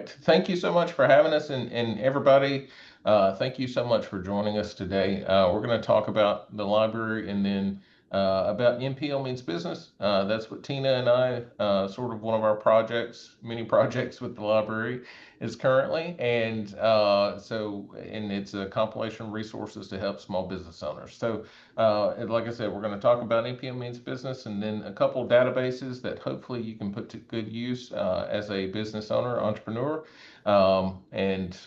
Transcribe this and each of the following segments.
right. Thank you so much for having us, and everybody, thank you so much for joining us today. We're going to talk about the library and then about NPL Means Business. That's what Tina and I, sort of one of our projects, many projects with the library, is currently. And it's a compilation of resources to help small business owners. So, and like I said, we're going to talk about NPL Means Business and then a couple of databases that hopefully you can put to good use as a business owner, entrepreneur. And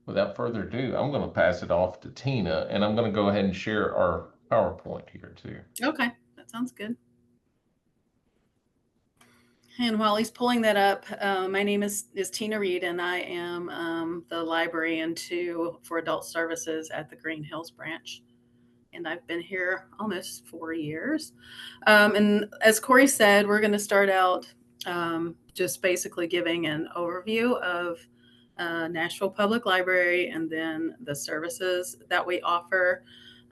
without further ado, I'm going to pass it off to Tina, and I'm going to go ahead and share our PowerPoint here too. Okay, that sounds good. And while he's pulling that up, my name is Tina Reid, and I am the librarian for adult services at the Green Hills branch. And I've been here almost 4 years. And as Corey said, we're going to start out just basically giving an overview of Nashville Public Library and then the services that we offer.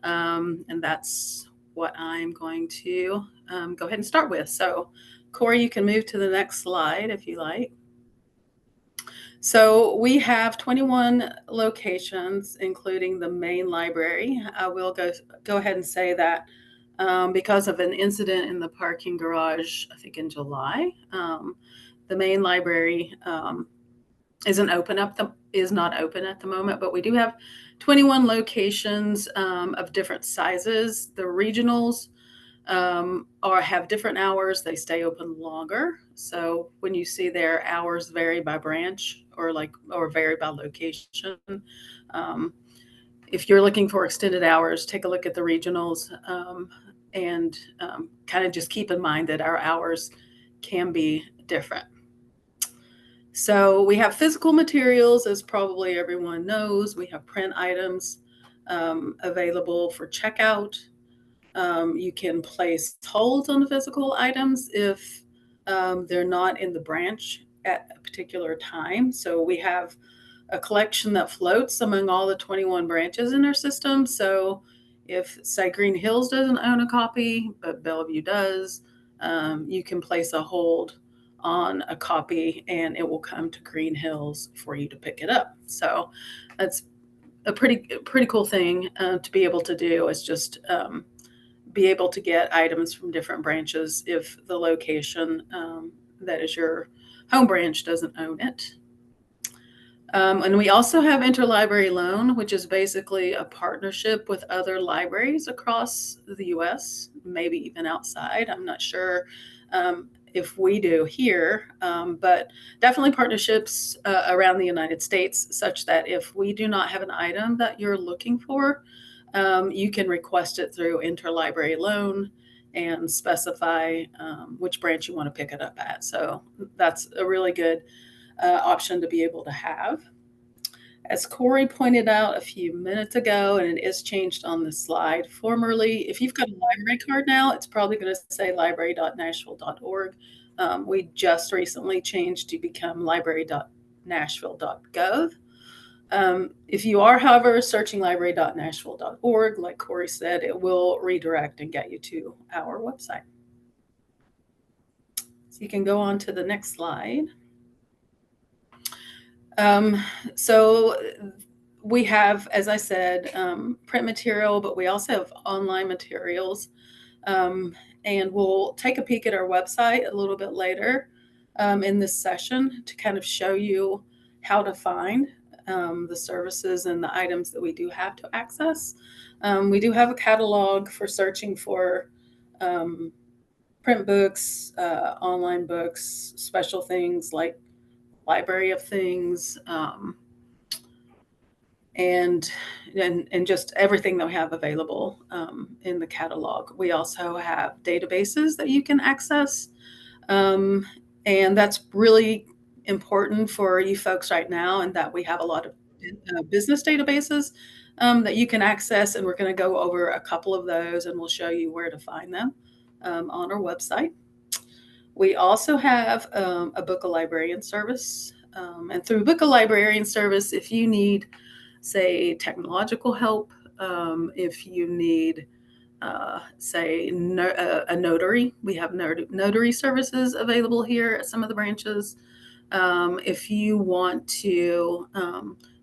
And that's what I'm going to go ahead and start with. So, Corey, you can move to the next slide if you like. So we have 21 locations, including the main library. I will go ahead and say that because of an incident in the parking garage, I think in July, the main library is not open at the moment, but we do have 21 locations of different sizes. The regionals have different hours. They stay open longer. So when you see their hours vary by branch or vary by location, if you're looking for extended hours, take a look at the regionals and kind of just keep in mind that our hours can be different. So we have physical materials, as probably everyone knows. We have print items available for checkout. You can place holds on the physical items if they're not in the branch at a particular time. So we have a collection that floats among all the 21 branches in our system. So if, say, Green Hills doesn't own a copy, but Bellevue does, you can place a hold on a copy and it will come to Green Hills for you to pick it up. So that's a pretty cool thing to be able to do, is just be able to get items from different branches if the location that is your home branch doesn't own it. And we also have interlibrary loan, which is basically a partnership with other libraries across the U.S., maybe even outside. I'm not sure if we do here, but definitely partnerships around the United States, such that if we do not have an item that you're looking for, you can request it through interlibrary loan and specify which branch you want to pick it up at. So that's a really good option to be able to have. As Corey pointed out a few minutes ago, and it is changed on the slide, formerly, if you've got a library card now, it's probably going to say library.nashville.org. We just recently changed to become library.nashville.gov. If you are, however, searching library.nashville.org, like Corey said, it will redirect and get you to our website. So you can go on to the next slide. So we have, as I said, print material, but we also have online materials. And we'll take a peek at our website a little bit later in this session to kind of show you how to find the services and the items that we do have to access. We do have a catalog for searching for print books, online books, special things like library of things, and just everything that we have available in the catalog. We also have databases that you can access, and that's really important for you folks right now, and that we have a lot of business databases that you can access, and we're going to go over a couple of those, and we'll show you where to find them on our website. We also have a Book a Librarian service, and through Book a Librarian service, if you need, say, technological help, if you need, say, a notary, we have notary services available here at some of the branches. If you want to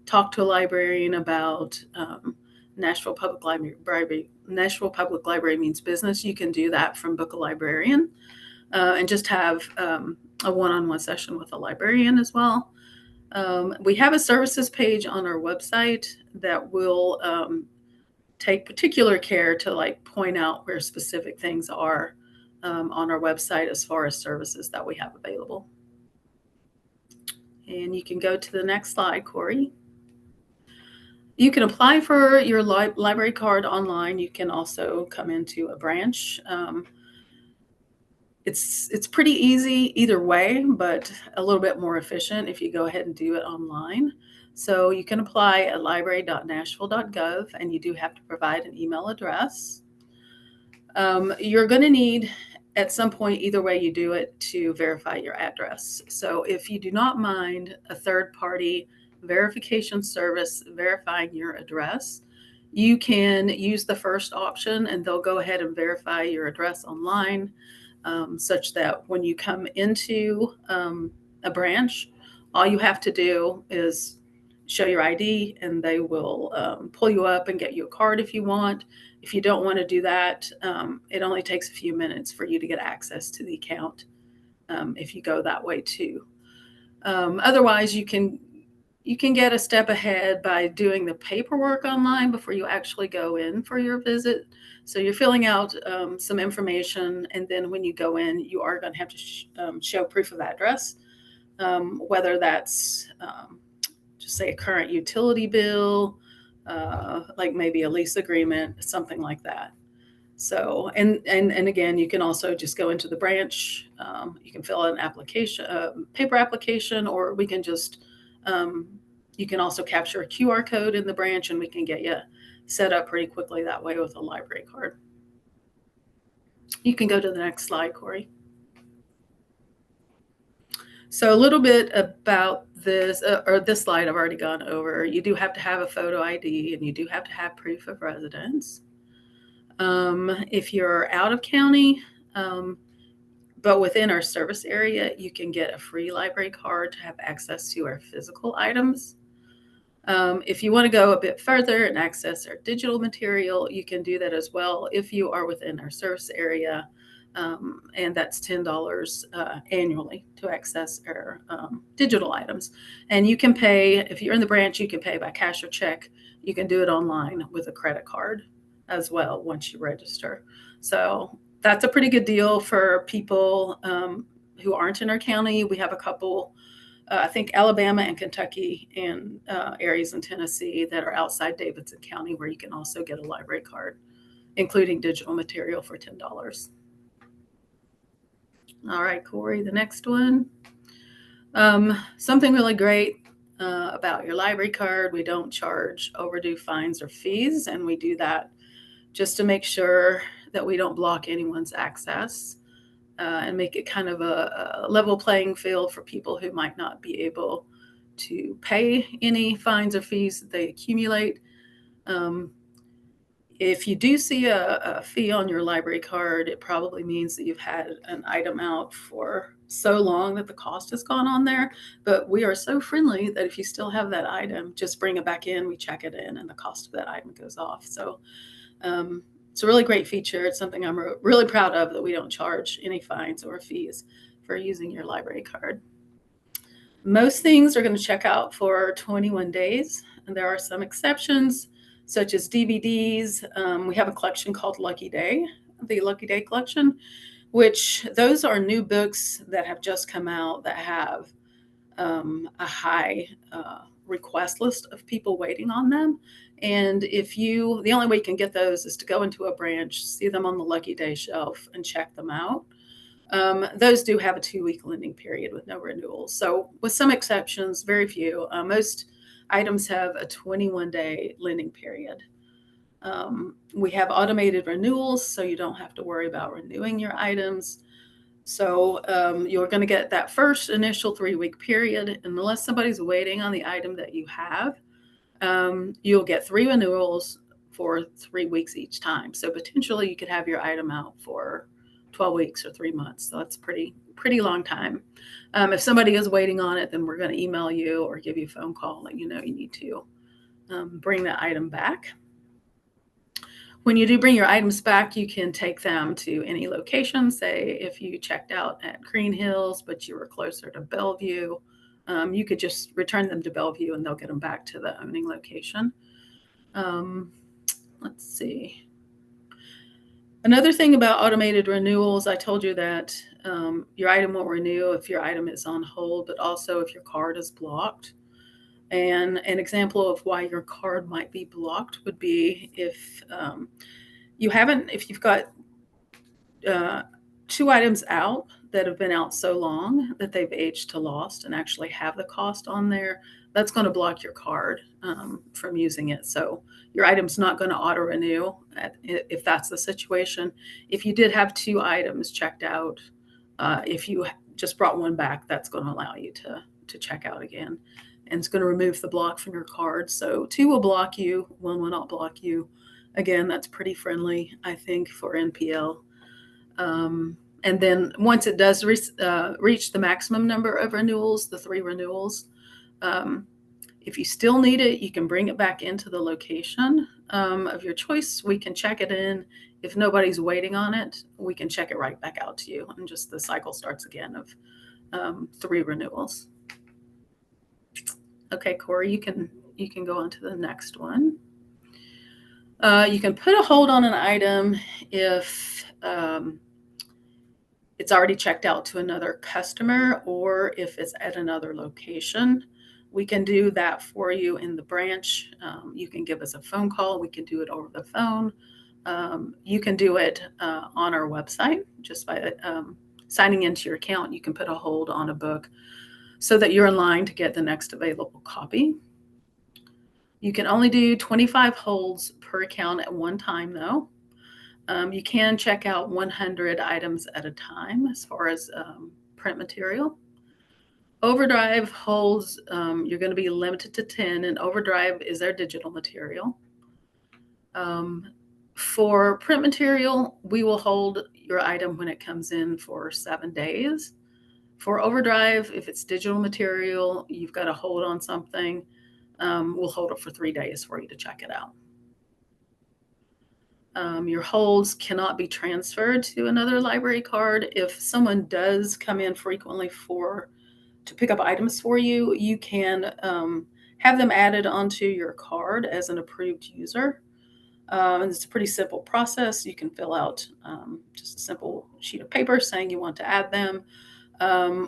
talk to a librarian about Nashville Public Library, Nashville Public Library Means Business, you can do that from Book a Librarian and just have a one-on-one session with a librarian as well. We have a services page on our website that will take particular care to like point out where specific things are on our website as far as services that we have available. And you can go to the next slide, Corey. You can apply for your library card online. You can also come into a branch. It's pretty easy either way, but a little bit more efficient if you go ahead and do it online. So you can apply at library.nashville.gov, and you do have to provide an email address. You're going to need, at some point, either way you do it, to verify your address. So if you do not mind a third-party verification service verifying your address, you can use the first option, and they'll go ahead and verify your address online, such that when you come into a branch, all you have to do is show your ID, and they will pull you up and get you a card if you want. If you don't want to do that, it only takes a few minutes for you to get access to the account if you go that way too. Otherwise, you can get a step ahead by doing the paperwork online before you actually go in for your visit. So you're filling out some information, and then when you go in, you are going to have to show proof of address, whether that's just say a current utility bill, like maybe a lease agreement, something like that. So, and again, you can also just go into the branch. You can fill out an application, paper application, or we can just, you can also capture a QR code in the branch, and we can get you set up pretty quickly that way with a library card. You can go to the next slide, Corey. So a little bit about this, or this slide I've already gone over. You do have to have a photo ID, and you do have to have proof of residence. If you're out of county, but within our service area, you can get a free library card to have access to our physical items. If you want to go a bit further and access our digital material, you can do that as well if you are within our service area. And that's $10 annually to access our digital items. And you can pay, if you're in the branch, you can pay by cash or check. You can do it online with a credit card as well once you register. So that's a pretty good deal for people who aren't in our county. We have a couple, I think Alabama and Kentucky, and areas in Tennessee that are outside Davidson County, where you can also get a library card, including digital material, for $10. All right, Corey, the next one. Something really great about your library card: we don't charge overdue fines or fees, and we do that just to make sure that we don't block anyone's access and make it kind of a level playing field for people who might not be able to pay any fines or fees that they accumulate. If you do see a fee on your library card, it probably means that you've had an item out for so long that the cost has gone on there. But we are so friendly that if you still have that item, just bring it back in, we check it in, and the cost of that item goes off. So it's a really great feature. It's something I'm really proud of, that we don't charge any fines or fees for using your library card. Most things are going to check out for 21 days, and there are some exceptions, such as DVDs. We have a collection called Lucky Day, the Lucky Day collection, which those are new books that have just come out that have a high request list of people waiting on them. And the only way you can get those is to go into a branch, see them on the Lucky Day shelf, and check them out. Those do have a 2-week lending period with no renewals. So with some exceptions, very few, most items have a 21-day lending period. We have automated renewals, so you don't have to worry about renewing your items. So you're going to get that first initial 3-week period, and unless somebody's waiting on the item that you have, you'll get 3 renewals for 3 weeks each time. So potentially you could have your item out for 12 weeks or 3 months. So that's pretty pretty long time. If somebody is waiting on it, then we're going to email you or give you a phone call, let you know you need to bring that item back. When you do bring your items back, you can take them to any location. Say if you checked out at Green Hills, but you were closer to Bellevue, you could just return them to Bellevue and they'll get them back to the owning location. Let's see. Another thing about automated renewals, I told you that your item won't renew if your item is on hold, but also if your card is blocked. And an example of why your card might be blocked would be if you've got 2 items out that have been out so long that they've aged to lost and actually have the cost on there, that's going to block your card from using it. So your item's not going to auto renew if that's the situation. If you did have 2 items checked out, if you just brought one back, that's going to allow you to check out again. And it's going to remove the block from your card. So 2 will block you, 1 will not block you. Again, that's pretty friendly, I think, for NPL. And then once it does reach the maximum number of renewals, the 3 renewals, if you still need it, you can bring it back into the location of your choice. We can check it in. If nobody's waiting on it, we can check it right back out to you. And just the cycle starts again of 3 renewals. Okay, Corey, you can go on to the next one. You can put a hold on an item if it's already checked out to another customer or if it's at another location. We can do that for you in the branch. You can give us a phone call. We can do it over the phone. You can do it on our website just by signing into your account. You can put a hold on a book so that you're in line to get the next available copy. You can only do 25 holds per account at one time, though. You can check out 100 items at a time as far as print material. Overdrive holds, you're going to be limited to 10, and Overdrive is our digital material. For print material, we will hold your item when it comes in for 7 days. For Overdrive, if it's digital material, you've got to hold on something, we'll hold it for 3 days for you to check it out. Your holds cannot be transferred to another library card. If someone does come in frequently to pick up items for you, you can have them added onto your card as an approved user. And it's a pretty simple process. You can fill out just a simple sheet of paper saying you want to add them,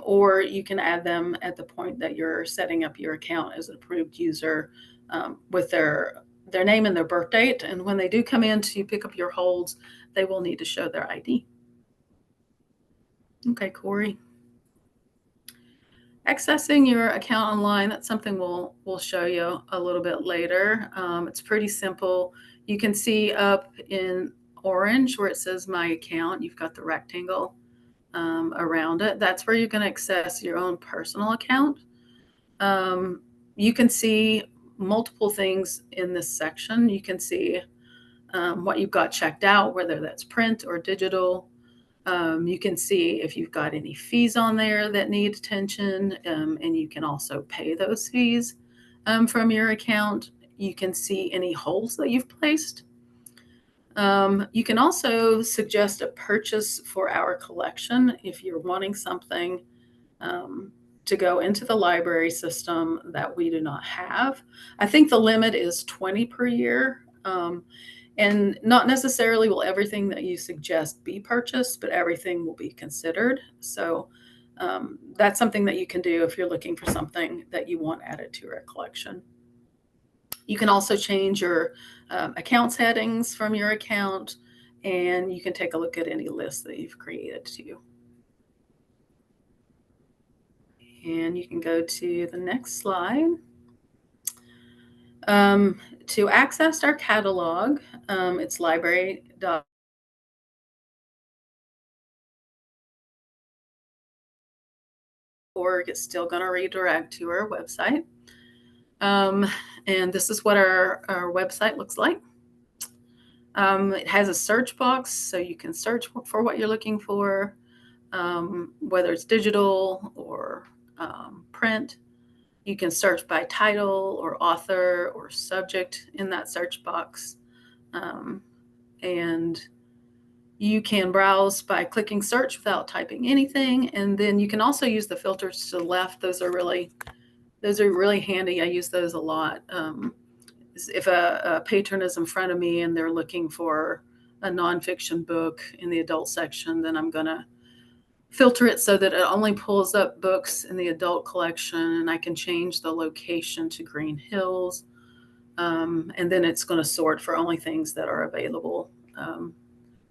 or you can add them at the point that you're setting up your account as an approved user with their name and their birth date. And when they do come in to pick up your holds, they will need to show their ID. Okay, Corey. Accessing your account online, that's something we'll show you a little bit later. It's pretty simple. You can see up in orange where it says My Account, you've got the rectangle around it. That's where you're going to access your own personal account. You can see multiple things in this section. You can see what you've got checked out, whether that's print or digital. You can see if you've got any fees on there that need attention, and you can also pay those fees from your account. You can see any holds that you've placed. You can also suggest a purchase for our collection if you're wanting something to go into the library system that we do not have. I think the limit is 20 per year. And not necessarily will everything that you suggest be purchased, but everything will be considered. So that's something that you can do if you're looking for something that you want added to your collection. You can also change your account settings from your account, and you can take a look at any list that you've created too. And you can go to the next slide. To access our catalog, it's library.org. It's still going to redirect to our website. And this is what our website looks like. It has a search box, so you can search for what you're looking for. whether it's digital or print. You can search by title or author or subject in that search box. And you can browse by clicking search without typing anything. And then you can also use the filters to the left. Those are really handy. I use those a lot. If a patron is in front of me and they're looking for a nonfiction book in the adult section, then I'm going to filter it so that it only pulls up books in the adult collection, and I can change the location to Green Hills. And then it's going to sort for only things that are available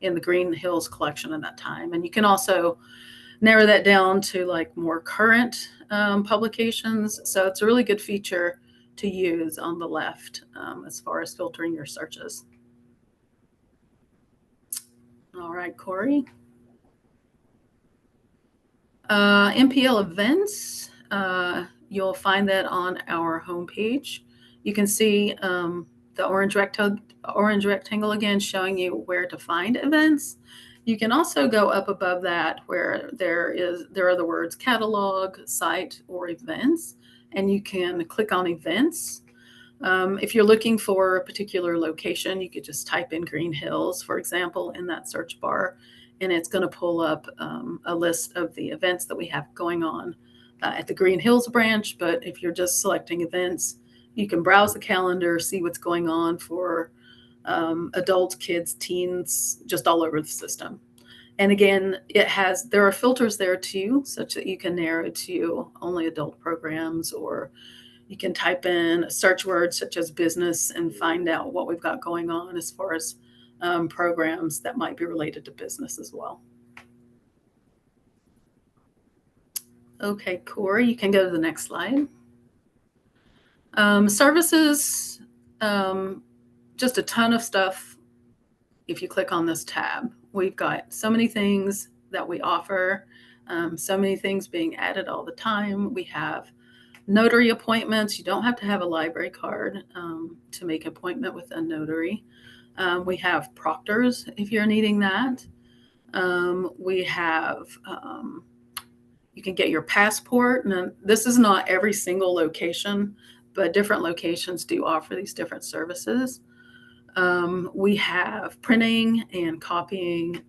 in the Green Hills collection at that time. And you can also narrow that down to like more current publications. So it's a really good feature to use on the left as far as filtering your searches. All right, Corey. NPL events, you'll find that on our homepage. You can see the orange rectangle again showing you where to find events. You can also go up above that where there are the words catalog, site, or events, and you can click on events. If you're looking for a particular location, you could just type in Green Hills, for example, in that search bar, and it's going to pull up a list of the events that we have going on at the Green Hills branch. But if you're just selecting events, you can browse the calendar, see what's going on for adults, kids, teens, just all over the system. And again, there are filters there too, such that you can narrow to only adult programs, or you can type in a search word such as business and find out what we've got going on as far as programs that might be related to business as well. Okay, Corey, you can go to the next slide. Services, just a ton of stuff. If you click on this tab, we've got so many things that we offer, so many things being added all the time. We have notary appointments. You don't have to have a library card to make an appointment with a notary. We have proctors if you're needing that. We have, you can get your passport. Now, this is not every single location, but different locations do offer these different services. We have printing and copying,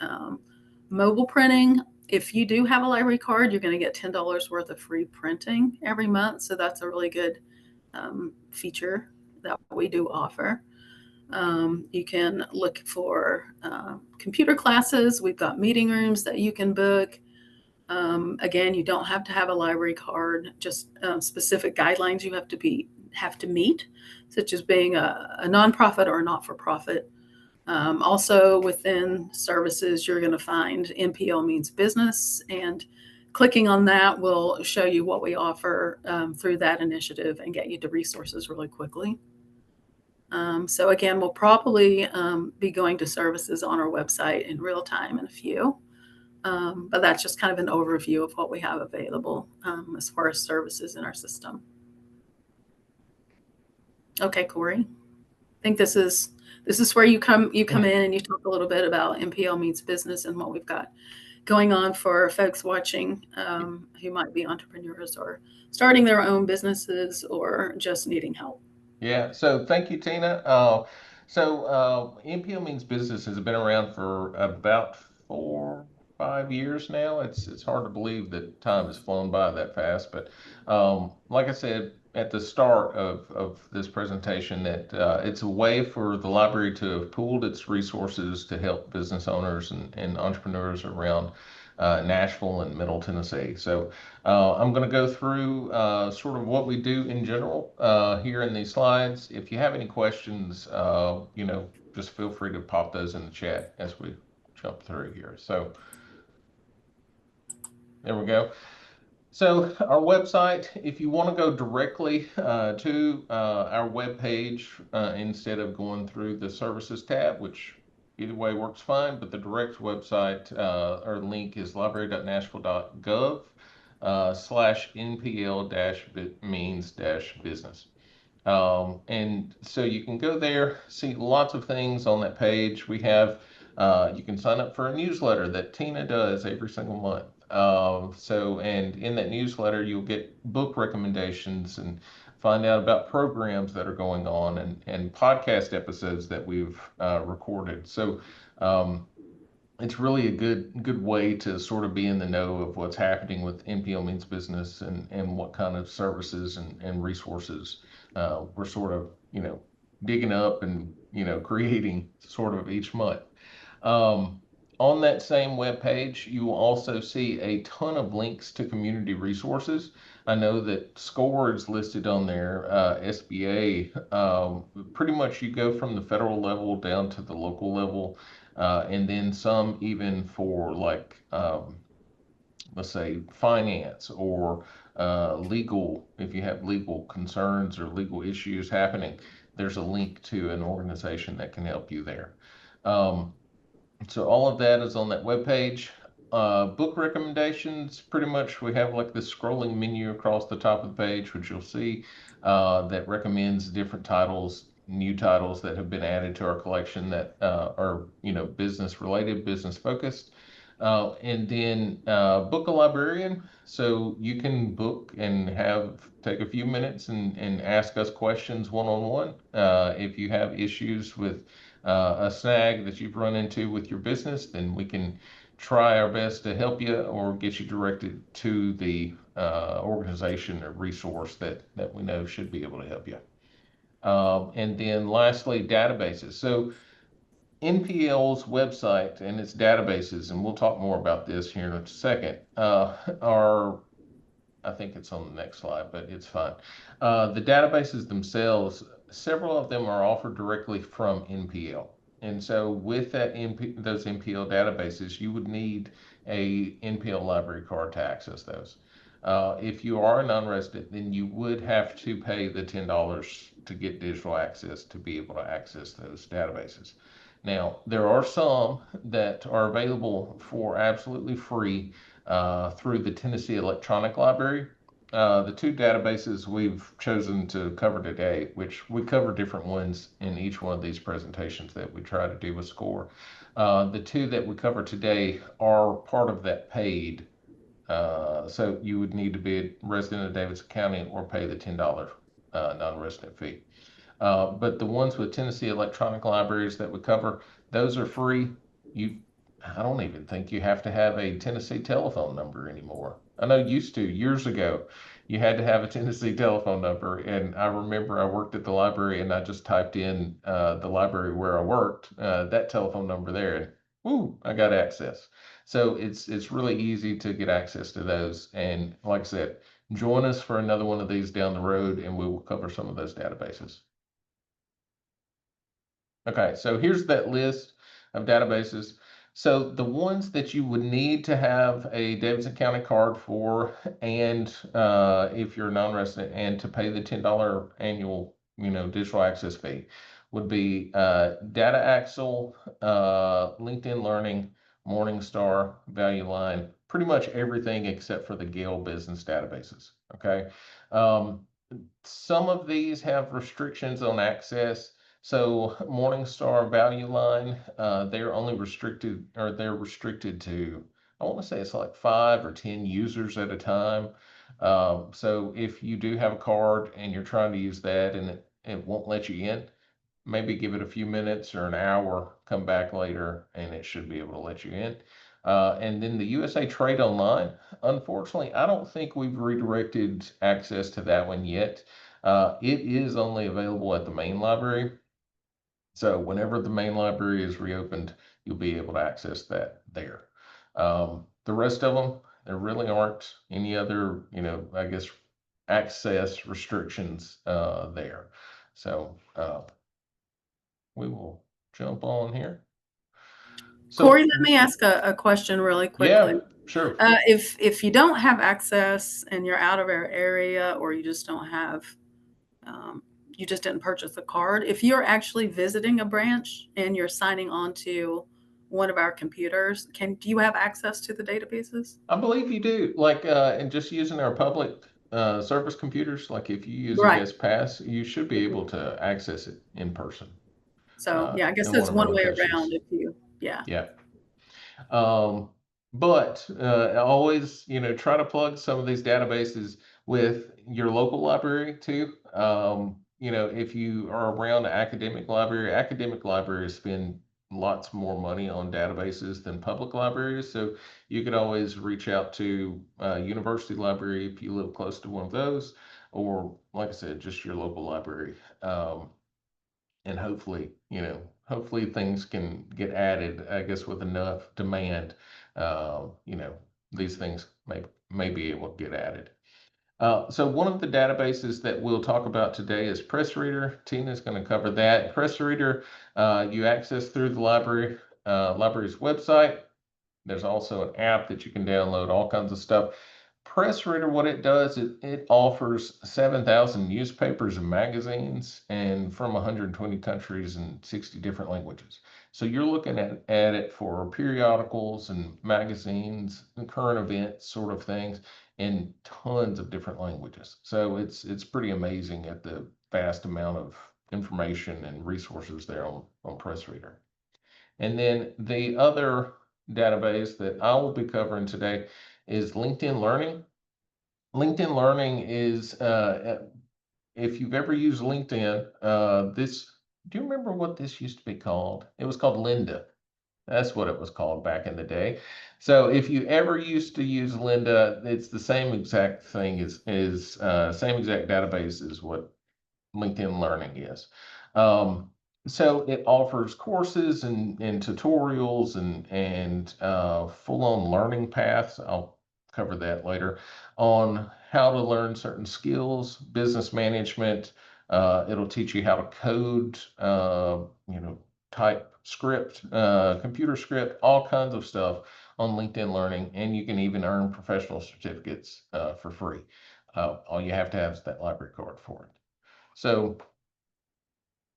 mobile printing. If you do have a library card, you're going to get $10 worth of free printing every month. So that's a really good feature that we do offer. You can look for computer classes. We've got meeting rooms that you can book. Again, you don't have to have a library card, just specific guidelines you have to meet, such as being a nonprofit or a not-for-profit. Also within services, you're going to find NPL Means Business, and clicking on that will show you what we offer through that initiative and get you to resources really quickly. So again, we'll probably be going to services on our website in real time in a few, but that's just kind of an overview of what we have available as far as services in our system. Okay, Corey, I think this is where you come in and you talk a little bit about NPL Means Business and what we've got going on for folks watching who might be entrepreneurs or starting their own businesses or just needing help. Yeah, so thank you, Tina. NPL Means Business has been around for about 4-5 years now. It's hard to believe that time has flown by that fast, but like I said at the start of this presentation, that it's a way for the library to have pooled its resources to help business owners and entrepreneurs around Nashville and Middle Tennessee. So I'm going to go through sort of what we do in general here in these slides. If you have any questions, just feel free to pop those in the chat as we jump through here. So there we go. So our website, if you want to go directly to our web page instead of going through the services tab, which either way works fine, but the direct website or link is library.nashville.gov/NPL-means-business. And so you can go there, see lots of things on that page. We have, you can sign up for a newsletter that Tina does every single month. And in that newsletter, you'll get book recommendations and find out about programs that are going on and podcast episodes that we've recorded. So it's really a good way to sort of be in the know of what's happening with NPL Means Business and what kind of services and resources we're sort of, digging up and, creating sort of each month. Um, on that same web page, you will also see a ton of links to community resources. I know that SCORE is listed on there, SBA. Pretty much you go from the federal level down to the local level, and then some even for like, let's say, finance or legal. If you have legal concerns or legal issues happening, there's a link to an organization that can help you there. So all of that is on that webpage. Book recommendations, pretty much we have like this scrolling menu across the top of the page, which you'll see that recommends different titles, new titles that have been added to our collection that are, business related, business focused. And then book a librarian. So you can book and take a few minutes and ask us questions one-on-one. If you have issues with a snag that you've run into with your business, then we can try our best to help you or get you directed to the organization or resource that we know should be able to help you. And then lastly, databases. So NPL's website and its databases, and we'll talk more about this here in a second, I think it's on the next slide, but it's fine. The databases themselves, several of them are offered directly from NPL. And so with those NPL databases, you would need a NPL library card to access those. If you are a non-resident, then you would have to pay the $10 to get digital access to be able to access those databases. Now, there are some that are available for absolutely free through the Tennessee Electronic Library. The two databases we've chosen to cover today, which we cover different ones in each one of these presentations that we try to do with SCORE. The two that we cover today are part of that paid. So you would need to be a resident of Davidson County or pay the $10 non-resident fee. But the ones with Tennessee Electronic Libraries that we cover, those are free. I don't even think you have to have a Tennessee telephone number anymore. I know used to years ago, you had to have a Tennessee telephone number. And I remember I worked at the library and I just typed in the library where I worked, that telephone number there, and woo, I got access. So it's really easy to get access to those. And like I said, join us for another one of these down the road and we will cover some of those databases. Okay, so here's that list of databases. So the ones that you would need to have a Davidson County card for, and if you're a non-resident, and to pay the $10 annual, digital access fee, would be Data Axle, LinkedIn Learning, Morningstar, Value Line, pretty much everything except for the Gale business databases. Okay, some of these have restrictions on access. So Morningstar Value Line, they're restricted to, I want to say it's like 5 or 10 users at a time. So if you do have a card and you're trying to use that and it won't let you in, maybe give it a few minutes or an hour, come back later, and it should be able to let you in. And then the USA Trade Online, unfortunately, I don't think we've redirected access to that one yet. It is only available at the main library. So whenever the main library is reopened, you'll be able to access that there. The rest of them, there really aren't any other, I guess, access restrictions there. So we will jump on here. So, Corey, let me ask a question really quickly. Yeah, sure. If you don't have access and you're out of our area, or you just don't have, you just didn't purchase a card, if you're actually visiting a branch and you're signing on to one of our computers, do you have access to the databases? I believe you do. Like, and just using our public service computers, like if you use a Right. guest pass, you should be able to access it in person. So yeah, I guess in that's one of our one way locations. around if you, yeah. Yeah. But always, try to plug some of these databases with your local library too. If you are around an academic libraries spend lots more money on databases than public libraries. So you could always reach out to a university library if you live close to one of those, or like I said, just your local library. And hopefully things can get added, I guess, with enough demand. uh, you know these things may be able to get added. So one of the databases that we'll talk about today is PressReader. Tina's going to cover that. PressReader, you access through the library's website. There's also an app that you can download, all kinds of stuff. PressReader, what it does, it offers 7,000 newspapers and magazines, and from 120 countries and 60 different languages. So you're looking at it for periodicals and magazines and current events sort of things in tons of different languages. So it's pretty amazing at the vast amount of information and resources there on PressReader. And then the other database that I will be covering today is LinkedIn Learning. LinkedIn Learning is, if you've ever used LinkedIn, do you remember what this used to be called? It was called Linda. That's what it was called back in the day. So if you ever used to use Linda, it's the same exact thing same exact database as what LinkedIn Learning is. So it offers courses and tutorials and full-on learning paths. I'll cover that later on how to learn certain skills, business management. It'll teach you how to code, type script, computer script, all kinds of stuff on LinkedIn Learning, and you can even earn professional certificates for free. All you have to have is that library card for it. So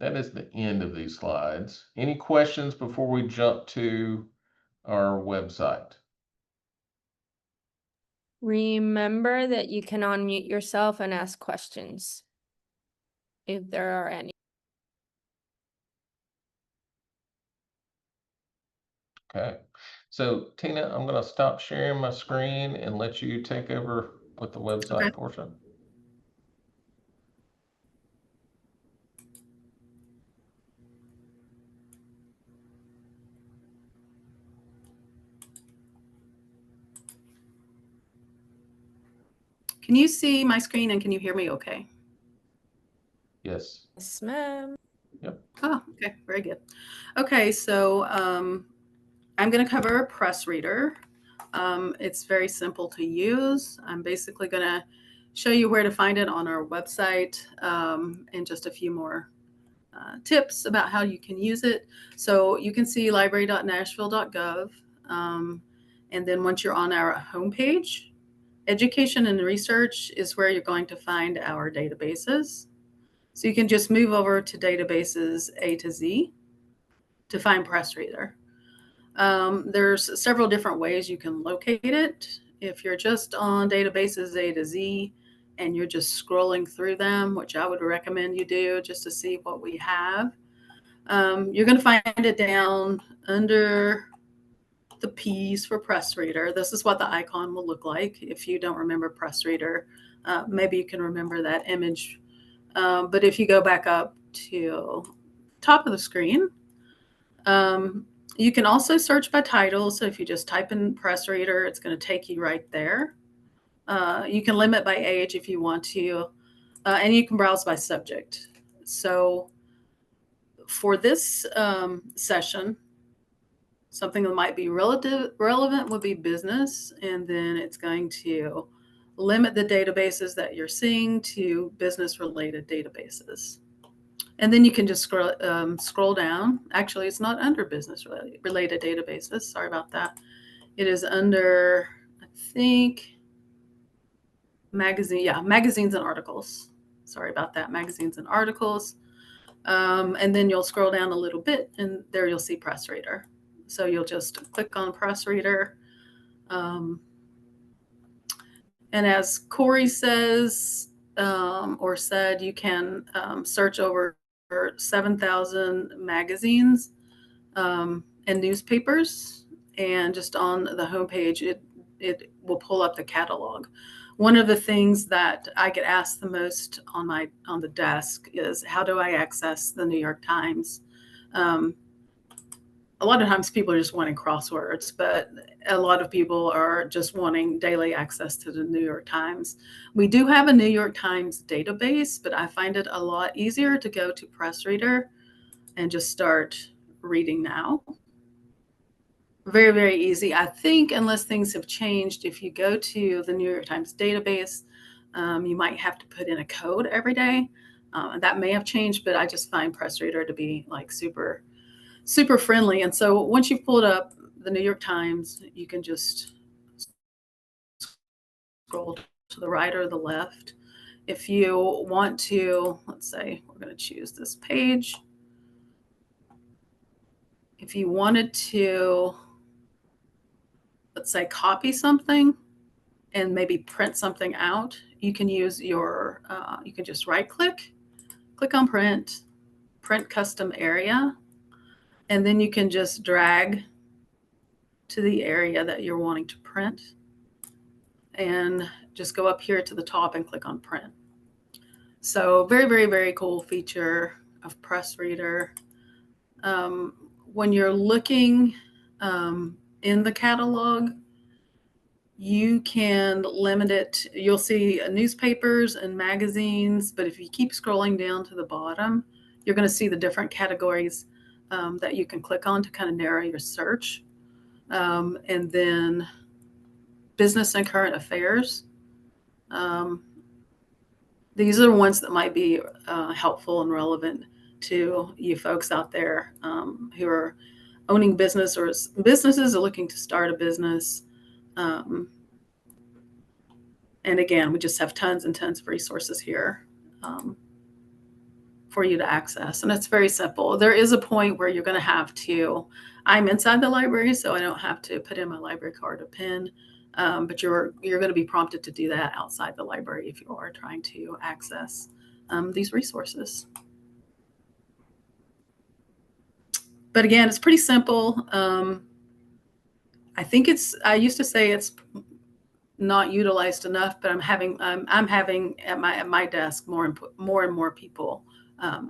that is the end of these slides. Any questions before we jump to our website? Remember that you can unmute yourself and ask questions if there are any. Okay. So Tina, I'm going to stop sharing my screen and let you take over with the website portion. Can you see my screen and can you hear me okay? Yes. Yes, ma'am. Yep. Oh, okay, very good. Okay, so I'm going to cover PressReader. It's very simple to use. I'm basically going to show you where to find it on our website and just a few more tips about how you can use it. So you can see library.nashville.gov. And then once you're on our homepage, education and research is where you're going to find our databases. So you can just move over to databases A to Z to find PressReader. There's several different ways you can locate it. If you're just on databases A to Z and you're just scrolling through them, which I would recommend you do just to see what we have, you're going to find it down under the P's for PressReader. This is what the icon will look like. If you don't remember PressReader, maybe you can remember that image. But if you go back up to top of the screen, you can also search by title. So if you just type in PressReader, it's going to take you right there. You can limit by age if you want to, and you can browse by subject. So for this session, something that might be relevant would be business, and then it's going to limit the databases that you're seeing to business-related databases. And then you can just scroll down. Actually, it's not under business-related databases. Sorry about that. It is under, I think, magazines and articles. Sorry about that, magazines and articles. And then you'll scroll down a little bit, and there you'll see PressReader. So you'll just click on PressReader. And as Corey says, or said, you can search over 7,000 magazines and newspapers. and just on the homepage, it will pull up the catalog. One of the things that I get asked the most on the desk is, how do I access the New York Times? A lot of times people are just wanting crosswords, but a lot of people are just wanting daily access to the New York Times. We do have a New York Times database, but I find it a lot easier to go to Press Reader and just start reading now. Very, very easy. I think, unless things have changed, if you go to the New York Times database, you might have to put in a code every day. That may have changed, but I just find Press Reader to be like super friendly. And so once you've pulled up the New York Times, you can just scroll to the right or the left. If you want to, let's say we're going to choose this page. If you wanted to, let's say, copy something and maybe print something out, you can use your, you can just right click on print custom area, and then you can just drag to the area that you're wanting to print and just go up here to the top and click on print. So very, very, very cool feature of Press Reader. When you're looking in the catalog, you can limit it. You'll see newspapers and magazines, but if you keep scrolling down to the bottom, you're going to see the different categories that you can click on to kind of narrow your search. And then business and current affairs. These are the ones that might be helpful and relevant to you folks out there who are owning business, or businesses are looking to start a business. And again, we just have tons and tons of resources here for you to access. And it's very simple. There is a point where you're going to have to, I'm inside the library, so I don't have to put in my library card or PIN. But you're going to be prompted to do that outside the library if you are trying to access these resources. But again, it's pretty simple. I think I used to say it's not utilized enough, but I'm having at my desk more and more people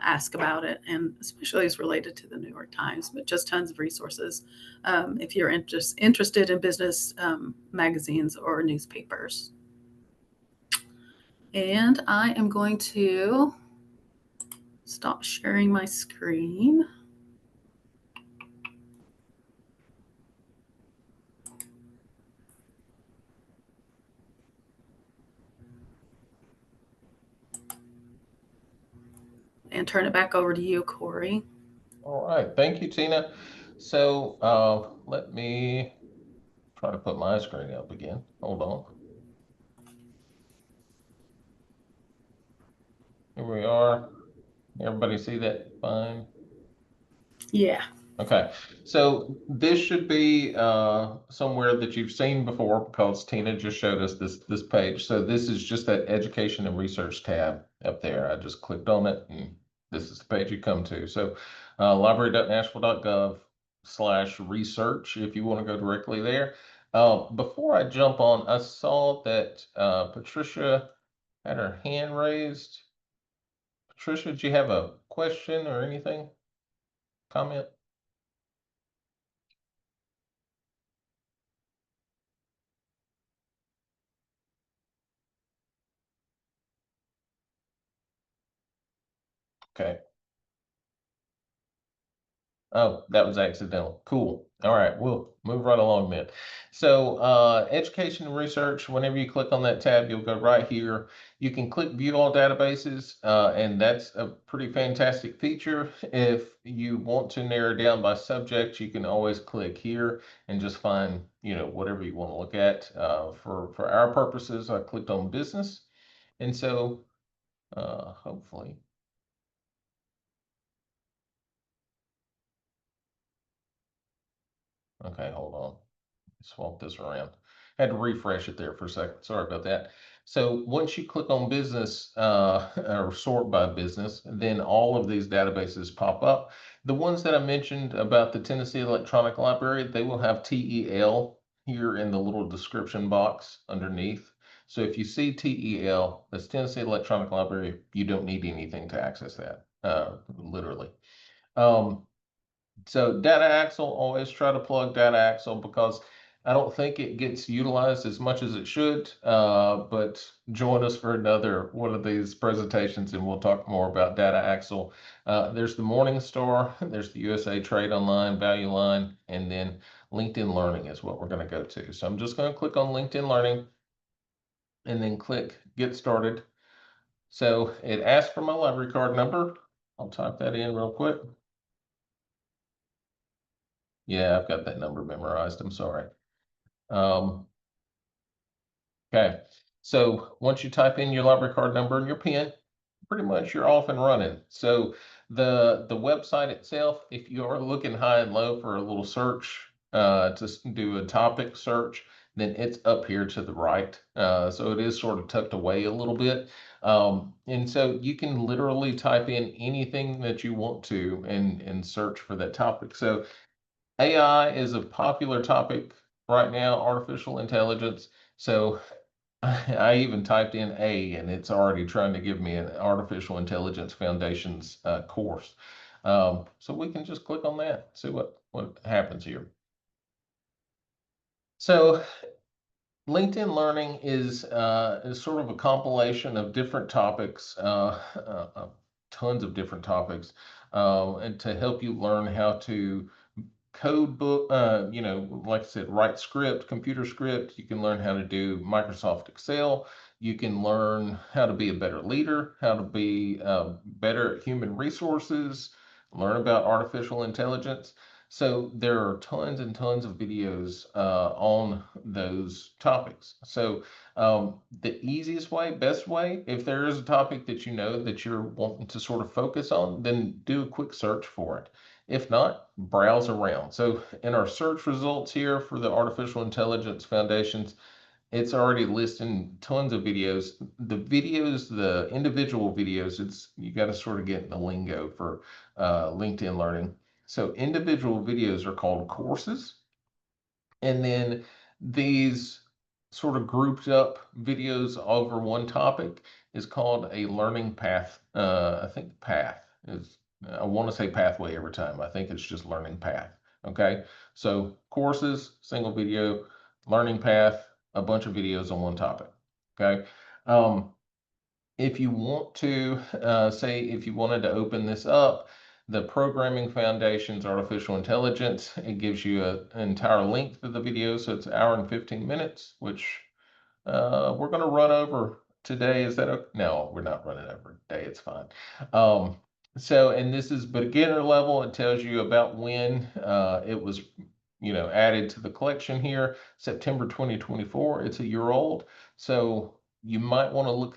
ask about it, and especially as related to the New York Times, but just tons of resources if you're interested in business magazines or newspapers. And I am going to stop sharing my screen. And turn it back over to you, Corey. All right, thank you, Tina. So let me try to put my screen up again. Hold on. Here we are. Everybody see that fine? Yeah. Okay, so this should be somewhere that you've seen before, because Tina just showed us this page. So this is just that education and research tab up there. I just clicked on it, and this is the page you come to. So library.nashville.gov/research if you want to go directly there. Before I jump on, I saw that Patricia had her hand raised. Patricia, did you have a question or anything? Comment? Okay. Oh, that was accidental. Cool. All right, we'll move right along then. So education and research, whenever you click on that tab, you'll go right here. You can click view all databases, and that's a pretty fantastic feature. If you want to narrow down by subject, you can always click here and just find, whatever you want to look at. For our purposes, I clicked on business. And so hopefully. Okay, hold on. Swap this around. Had to refresh it there for a second. Sorry about that. So once you click on business or sort by business, then all of these databases pop up. The ones that I mentioned about the Tennessee Electronic Library, they will have TEL here in the little description box underneath. So if you see TEL, that's Tennessee Electronic Library, you don't need anything to access that, literally. So Data Axle, always try to plug Data Axle because I don't think it gets utilized as much as it should. But join us for another one of these presentations and we'll talk more about Data Axle. There's the Morningstar, there's the USA Trade Online, Value Line, and then LinkedIn Learning is what we're going to go to. So I'm just going to click on LinkedIn Learning and then click Get Started. So it asks for my library card number. I'll type that in real quick. Yeah, I've got that number memorized. I'm sorry. Okay, so once you type in your library card number and your PIN, pretty much you're off and running. So the website itself, if you are looking high and low for a little search to do a topic search, then it's up here to the right. So it is sort of tucked away a little bit. And so you can literally type in anything that you want to and search for that topic. So AI is a popular topic right now, artificial intelligence. So I even typed in A and it's already trying to give me an artificial intelligence foundations course. So we can just click on that, see what happens here. So LinkedIn Learning is sort of a compilation of different topics, tons of different topics, and to help you learn how to code book, like I said, write script, computer script. You can learn how to do Microsoft Excel. You can learn how to be a better leader, how to be better at human resources, learn about artificial intelligence. So there are tons and tons of videos on those topics. So the easiest way, best way, if there is a topic that you know that you're wanting to sort of focus on, then do a quick search for it. If not, browse around. So in our search results here for the Artificial Intelligence Foundations, it's already listing tons of videos. The individual videos, you got to sort of get in the lingo for LinkedIn Learning. So individual videos are called courses. And then these sort of grouped up videos over one topic is called a learning path. I think path is, I want to say pathway every time. I think it's just learning path. Okay. So courses, single video, learning path, a bunch of videos on one topic. Okay. If you want to, say, if you wanted to open this up, the Programming Foundations Artificial Intelligence, it gives you an entire length of the video. So it's an hour and 15 minutes, which we're going to run over today. Is that okay? No, we're not running over today. It's fine. And this is beginner level. It tells you about when it was, added to the collection here, September 2024. It's a year old. So you might want to look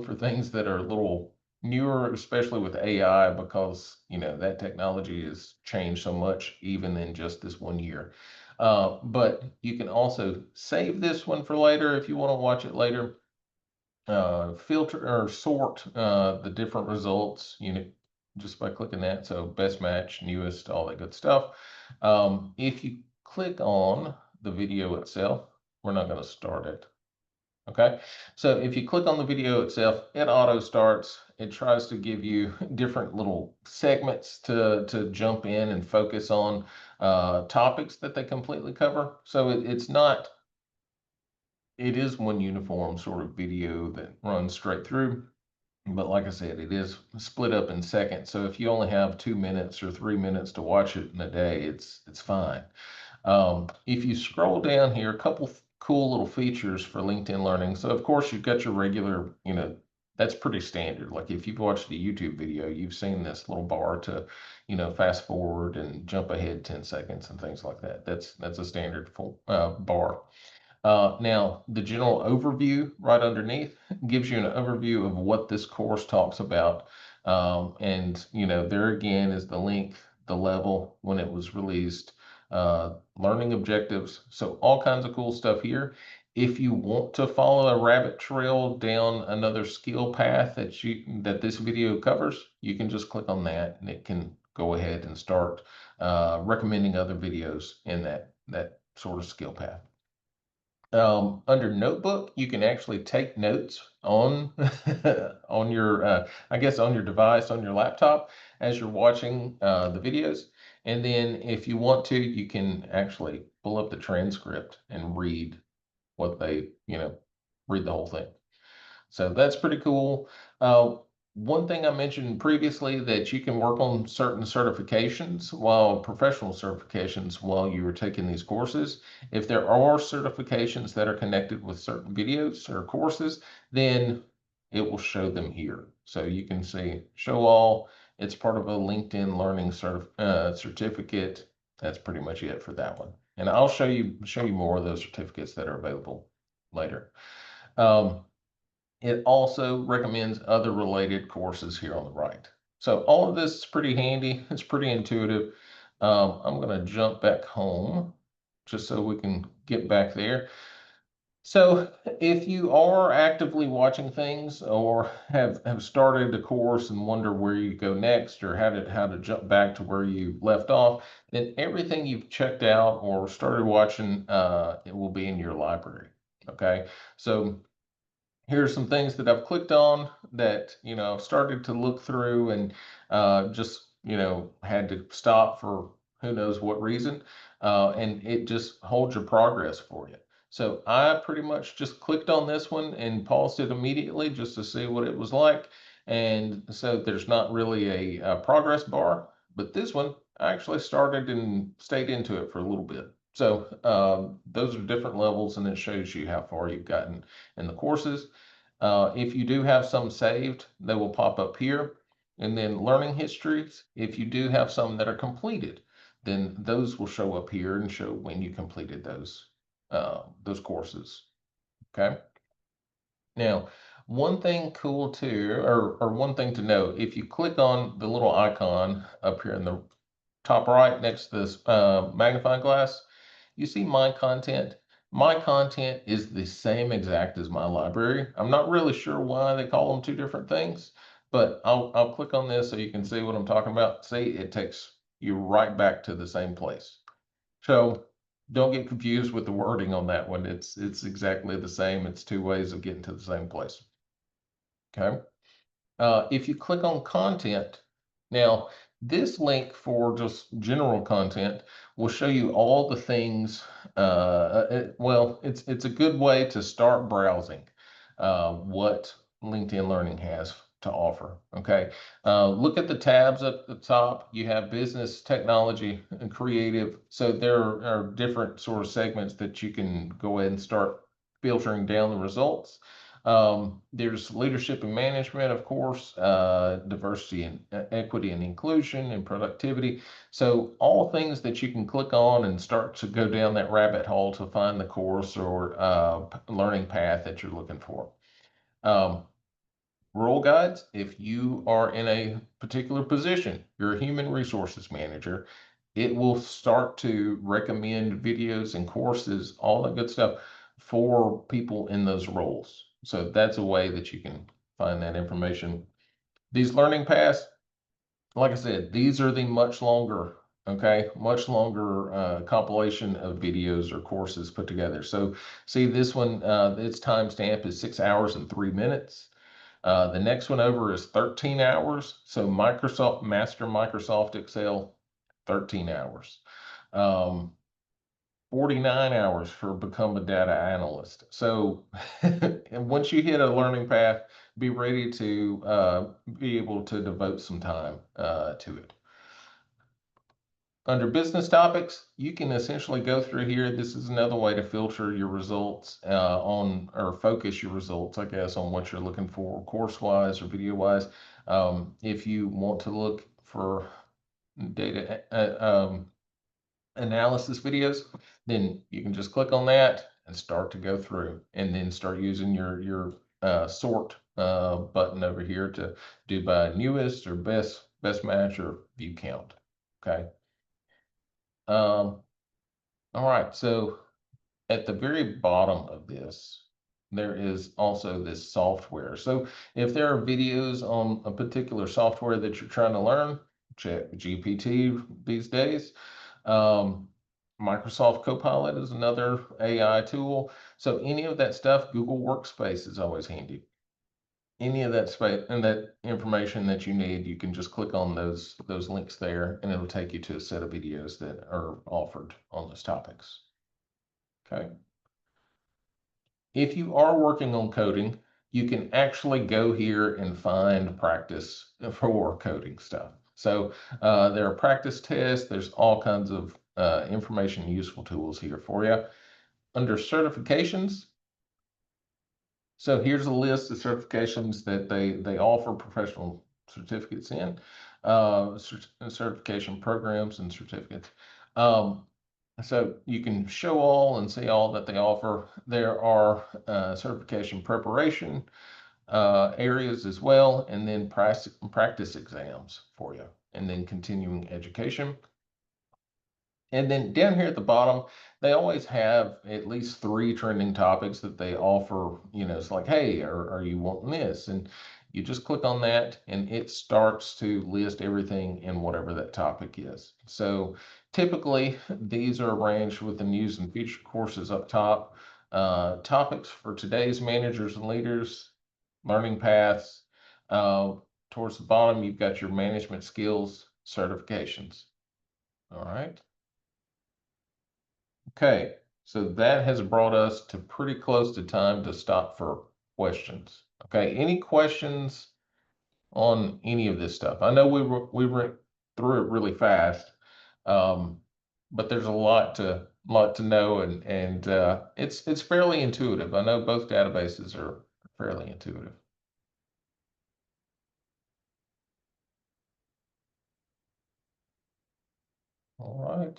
for things that are a little newer, especially with AI, because that technology has changed so much even in just this 1 year. But you can also save this one for later if you want to watch it later. Filter or sort the different results, just by clicking that. So best match, newest, all that good stuff. If you click on the video itself, we're not going to start it. Okay, so if you click on the video itself, it auto starts. It tries to give you different little segments to jump in and focus on topics that they completely cover. So it is one uniform sort of video that runs straight through. But like I said, it is split up in seconds. So if you only have 2 minutes or 3 minutes to watch it in a day, it's fine. If you scroll down here, a couple cool little features for LinkedIn Learning. So of course you've got your regular, that's pretty standard. Like if you've watched a YouTube video, you've seen this little bar to, fast forward and jump ahead 10 seconds and things like that. That's a standard full bar. Now, the general overview right underneath gives you an overview of what this course talks about. And, there again is the length, the level, when it was released, learning objectives. So all kinds of cool stuff here. If you want to follow a rabbit trail down another skill path that this video covers, you can just click on that and it can go ahead and start recommending other videos in that sort of skill path. Under notebook, you can actually take notes on on your I guess on your device, on your laptop, as you're watching the videos. And then if you want to, you can actually pull up the transcript and read what they, read the whole thing. So that's pretty cool. One thing I mentioned previously, that you can work on certain certifications, while professional certifications, while you are taking these courses. If there are certifications that are connected with certain videos or courses, then it will show them here. So you can see show all. It's part of a LinkedIn learning certificate. That's pretty much it for that one. And I'll show you more of those certificates that are available later. It also recommends other related courses here on the right. So all of this is pretty handy. It's pretty intuitive. I'm going to jump back home just so we can get back there. So if you are actively watching things, or have started a course and wonder where you go next, or how to jump back to where you left off, then everything you've checked out or started watching, it will be in your library. Okay, so here's some things that I've clicked on that, I've started to look through, and just, had to stop for who knows what reason. And it just holds your progress for you. So I pretty much just clicked on this one and paused it immediately just to see what it was like. And so there's not really a progress bar, but this one I actually started and stayed into it for a little bit. So those are different levels, and it shows you how far you've gotten in the courses. If you do have some saved, they will pop up here. And then learning histories, if you do have some that are completed, then those will show up here and show when you completed those courses. Okay. Now, one thing cool too, or one thing to note, if you click on the little icon up here in the top right next to this magnifying glass, you see my content. My content is the same exact as my library. I'm not really sure why they call them two different things, but I'll click on this so you can see what I'm talking about. See, it takes you right back to the same place. So don't get confused with the wording on that one. It's exactly the same. It's two ways of getting to the same place. Okay. If you click on content, now this link for just general content will show you all the things. Well, it's a good way to start browsing what LinkedIn Learning has to offer. Okay, look at the tabs at the top. You have business, technology, and creative. So there are different sort of segments that you can go ahead and start filtering down the results. There's leadership and management, of course, diversity and equity and inclusion and productivity. So all things that you can click on and start to go down that rabbit hole to find the course or learning path that you're looking for. Role guides, if you are in a particular position, you're a human resources manager, it will start to recommend videos and courses, all that good stuff for people in those roles. So that's a way that you can find that information. These learning paths, like I said, these are the much longer compilation of videos or courses put together. So see this one, its timestamp is 6 hours and 3 minutes. The next one over is 13 hours. So Master Microsoft Excel, 13 hours. 49 hours for Become a Data Analyst. So and once you hit a learning path, be ready to be able to devote some time to it. Under business topics, you can essentially go through here. This is another way to filter your results or focus your results, I guess, on what you're looking for course-wise or video-wise. If you want to look for data analysis videos, then you can just click on that and start to go through, and then start using your sort button over here to do by newest or best match or view count. Okay. All right, so at the very bottom of this, there is also this software. So if there are videos on a particular software that you're trying to learn, check GPT these days. Microsoft Copilot is another AI tool. So any of that stuff, Google Workspace is always handy. Any of that space and that information that you need, you can just click on those links there, and it'll take you to a set of videos that are offered on those topics. Okay. If you are working on coding, you can actually go here and find practice for coding stuff. So there are practice tests. There's all kinds of information and useful tools here for you. Under certifications, so here's a list of certifications that they offer professional certificates in, certification programs and certificates. So you can show all and see all that they offer. There are certification preparation areas as well, and then practice exams for you, and then continuing education. And then down here at the bottom, they always have at least 3 trending topics that they offer. It's like, hey, are you wanting this? And you just click on that and it starts to list everything in whatever that topic is. So typically these are arranged with the news and featured courses up top. Topics for today's managers and leaders, learning paths. Towards the bottom, you've got your management skills certifications. All right. Okay, so that has brought us to pretty close to time to stop for questions. Okay, any questions on any of this stuff? I know we went through it really fast, but there's a lot to know, and it's fairly intuitive. I know both databases are fairly intuitive. All right.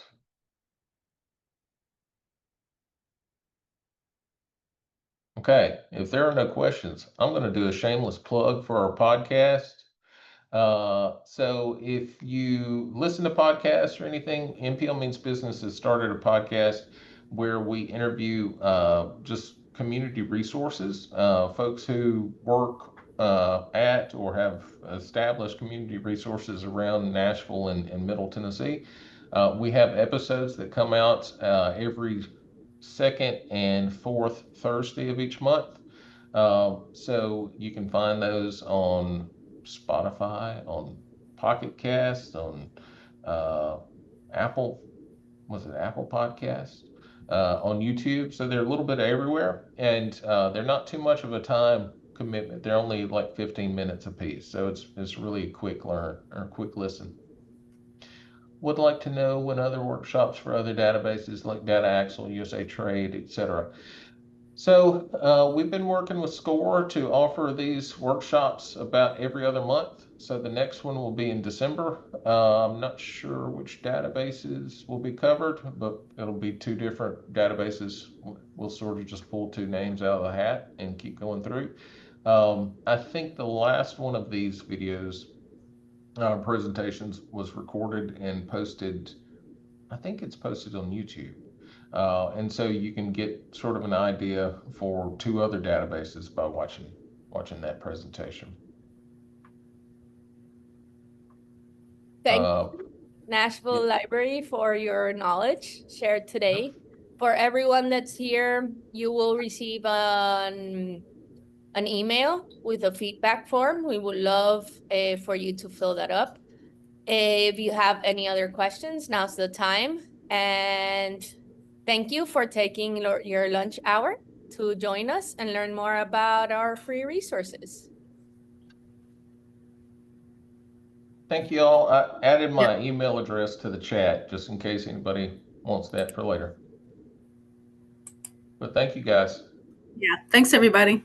Okay, if there are no questions, I'm going to do a shameless plug for our podcast. So if you listen to podcasts or anything, NPL Means Business has started a podcast where we interview just community resources, folks who work at or have established community resources around Nashville and Middle Tennessee. We have episodes that come out every second and fourth Thursday of each month. So you can find those on Spotify, on Pocket Cast, on Apple Podcast, on YouTube. So they're a little bit everywhere, and they're not too much of a time commitment. They're only like 15 minutes a piece, so it's really a quick learn or quick listen. Would like to know when other workshops for other databases like Data Axle, USA Trade, etc. So we've been working with SCORE to offer these workshops about every other month. So the next one will be in December. I'm not sure which databases will be covered, but it'll be 2 different databases. We'll sort of just pull 2 names out of the hat and keep going through. I think the last one of these videos presentations was recorded and posted. I think it's posted on YouTube. And so you can get sort of an idea for 2 other databases by watching that presentation. Thank you, Nashville Library, for your knowledge shared today. For everyone that's here, you will receive an email with a feedback form. We would love for you to fill that up. If you have any other questions, now's the time. And thank you for taking your lunch hour to join us and learn more about our free resources. Thank you all. I added my email address to the chat just in case anybody wants that for later. But thank you guys. Yeah, thanks everybody.